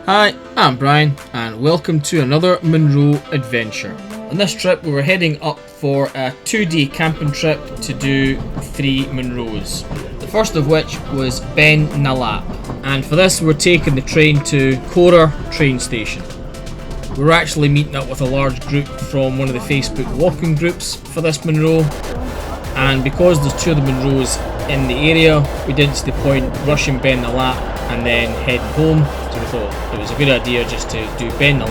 Hi, I'm Brian and welcome to another Munro adventure. On this trip we were heading up for a 2-day camping trip to do 3 Munros. The first of which was Beinn, and for this we're taking the train to Sgòr train station. We were actually meeting up with a large group from one of the Facebook walking groups for this Munro, and because there's 2 of the Munros in the area, we didn't see the point rushing Beinn and then heading home, so we thought it was a good idea just to do Beinn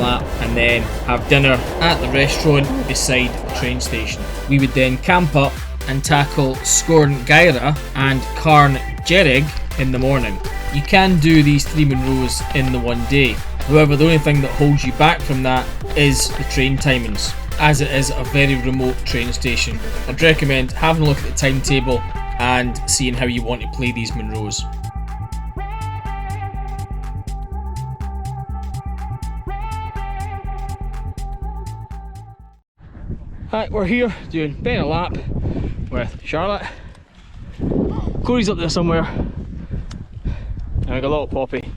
and then have dinner at the restaurant beside the train station. We would then camp up and tackle Sgòr Gaibhre and Càrn Dearg in the morning. You can do these 3 Munros in the one day, however the only thing that holds you back from that is the train timings, as it is a very remote train station. I'd recommend having a look at the timetable and seeing how you want to play these Munros. Right, we're here doing Beinn with Charlotte. Corey's up there somewhere, and I got a little Poppy.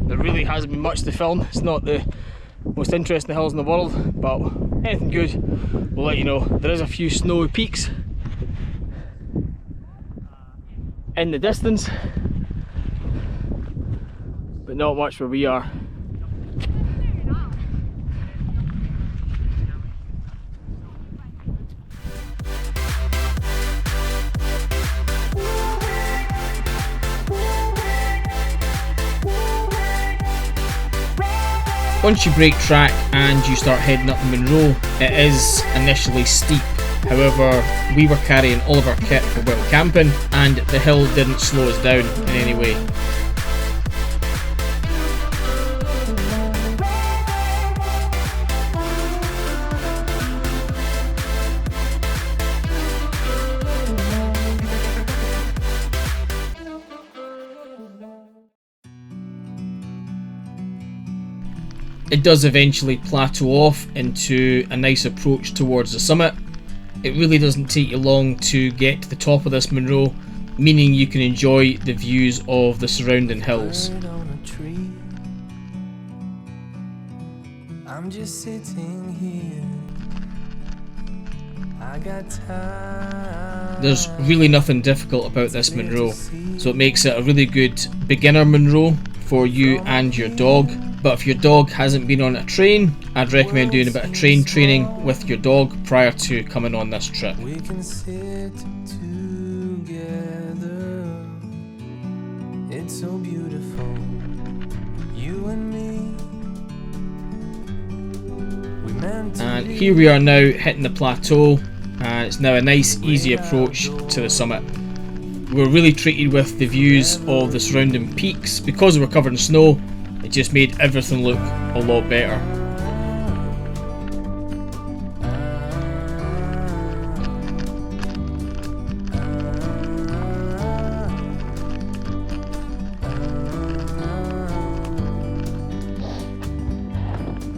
There really hasn't been much to film. It's not the most interesting hills in the world, but anything good we'll let you know. There is a few snowy peaks in the distance, but not much where we are. Once you break track and you start heading up the Munro, it is initially steep. However, we were carrying all of our kit for while camping and the hill didn't slow us down in any way. It does eventually plateau off into a nice approach towards the summit. It really doesn't take you long to get to the top of this Munro, meaning you can enjoy the views of the surrounding hills. I'm just sitting here. I got time. There's really nothing difficult about this Munro, so it makes it a really good beginner Munro for you and your dog. But if your dog hasn't been on a train, I'd recommend doing a bit of train training with your dog prior to coming on this trip. We can sit together. It's so beautiful, you and me. And here we are now hitting the plateau, and it's now a nice easy approach to the summit. We're really treated with the views of the surrounding peaks. Because we're covered in snow, it just made everything look a lot better.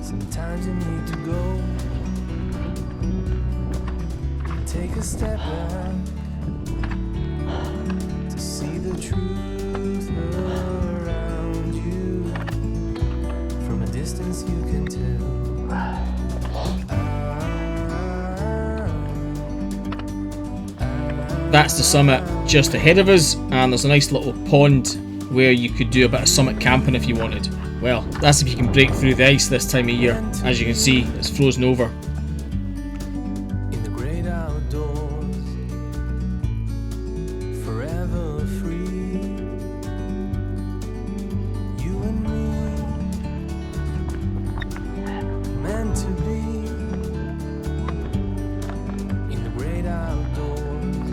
Sometimes you need to go, take a step back to see the truth around you. From a distance you can tell. That's the summit just ahead of us, and there's a nice little pond where you could do a bit of summit camping if you wanted. Well, that's if you can break through the ice this time of year. As you can see, it's frozen over. In the great outdoors, forever free, you and me, meant to be. In the great outdoors,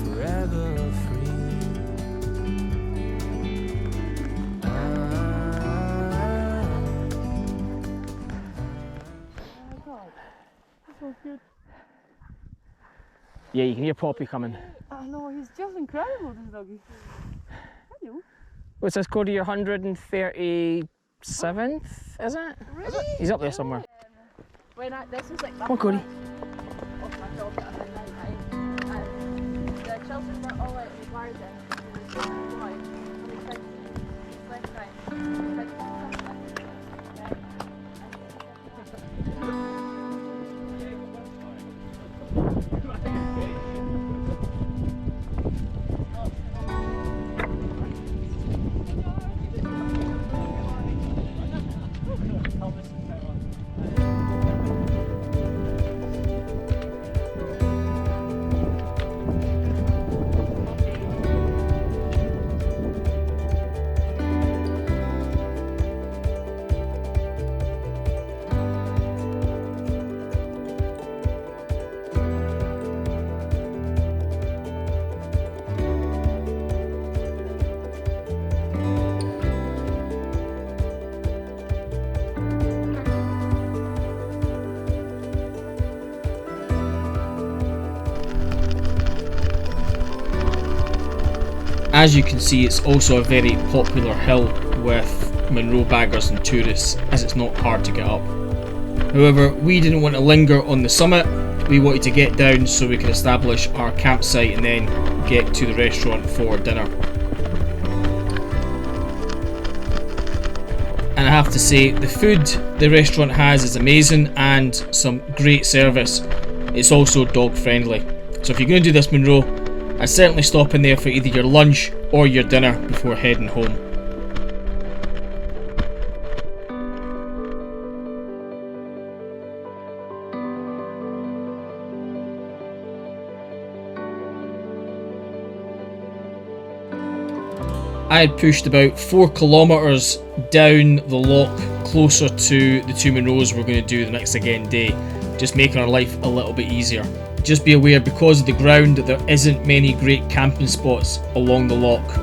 forever free. Yeah, you can hear Poppy coming. I know, he's just incredible, this doggy. Hello. What's this, Cody? Your 137th, is it? Really? He's up there somewhere. This is like Come on, Cody. off my dog at night. The children were all out in the garden. As you can see, it's also a very popular hill with Munro baggers and tourists, as it's not hard to get up. However, we didn't want to linger on the summit. We wanted to get down so we could establish our campsite and then get to the restaurant for dinner. And I have to say, the food the restaurant has is amazing and some great service. It's also dog friendly. So if you're going to do this Munro, I'd certainly stop in there for either your lunch or your dinner before heading home. I had pushed about 4 kilometres down the loch closer to the 2 Munros we're going to do the next again day, just making our life a little bit easier. Just be aware, because of the ground, that there isn't many great camping spots along the loch.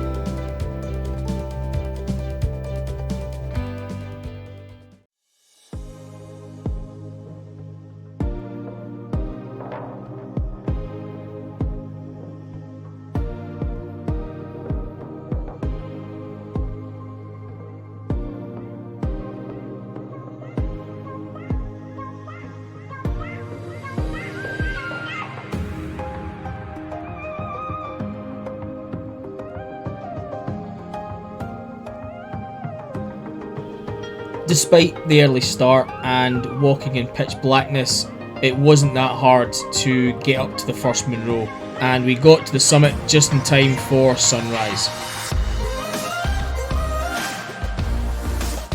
Despite the early start and walking in pitch blackness, it wasn't that hard to get up to the first Munro, and we got to the summit just in time for sunrise.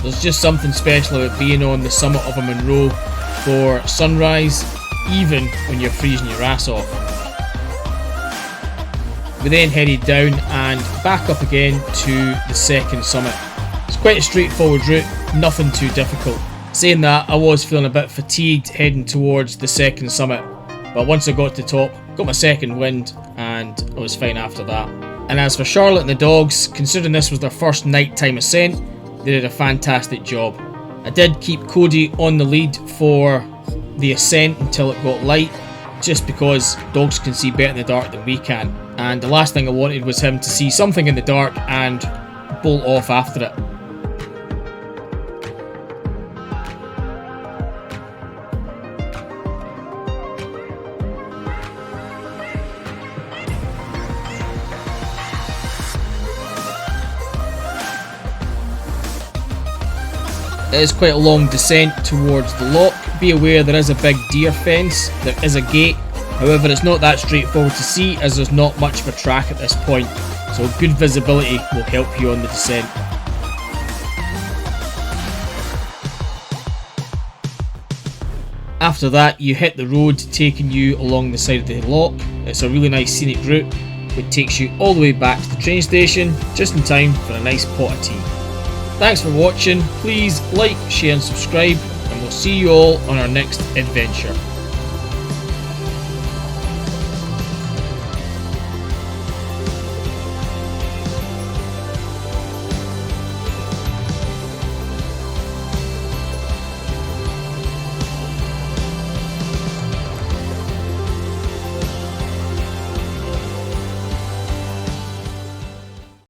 There's just something special about being on the summit of a Munro for sunrise, even when you're freezing your ass off. We then headed down and back up again to the second summit. It's quite a straightforward route, nothing too difficult. Saying that, I was feeling a bit fatigued heading towards the second summit, but once I got to the top, got my second wind and I was fine after that. And as for Charlotte and the dogs, considering this was their first nighttime ascent, they did a fantastic job. I did keep Cody on the lead for the ascent until it got light, just because dogs can see better in the dark than we can, and the last thing I wanted was him to see something in the dark and bolt off after it. It is quite a long descent towards the loch. Be aware there is a big deer fence, there is a gate, however it's not that straightforward to see as there's not much of a track at this point, so good visibility will help you on the descent. After that you hit the road taking you along the side of the loch. It's a really nice scenic route which takes you all the way back to the train station just in time for a nice pot of tea. Thanks for watching, please like, share and subscribe, and we'll see you all on our next adventure.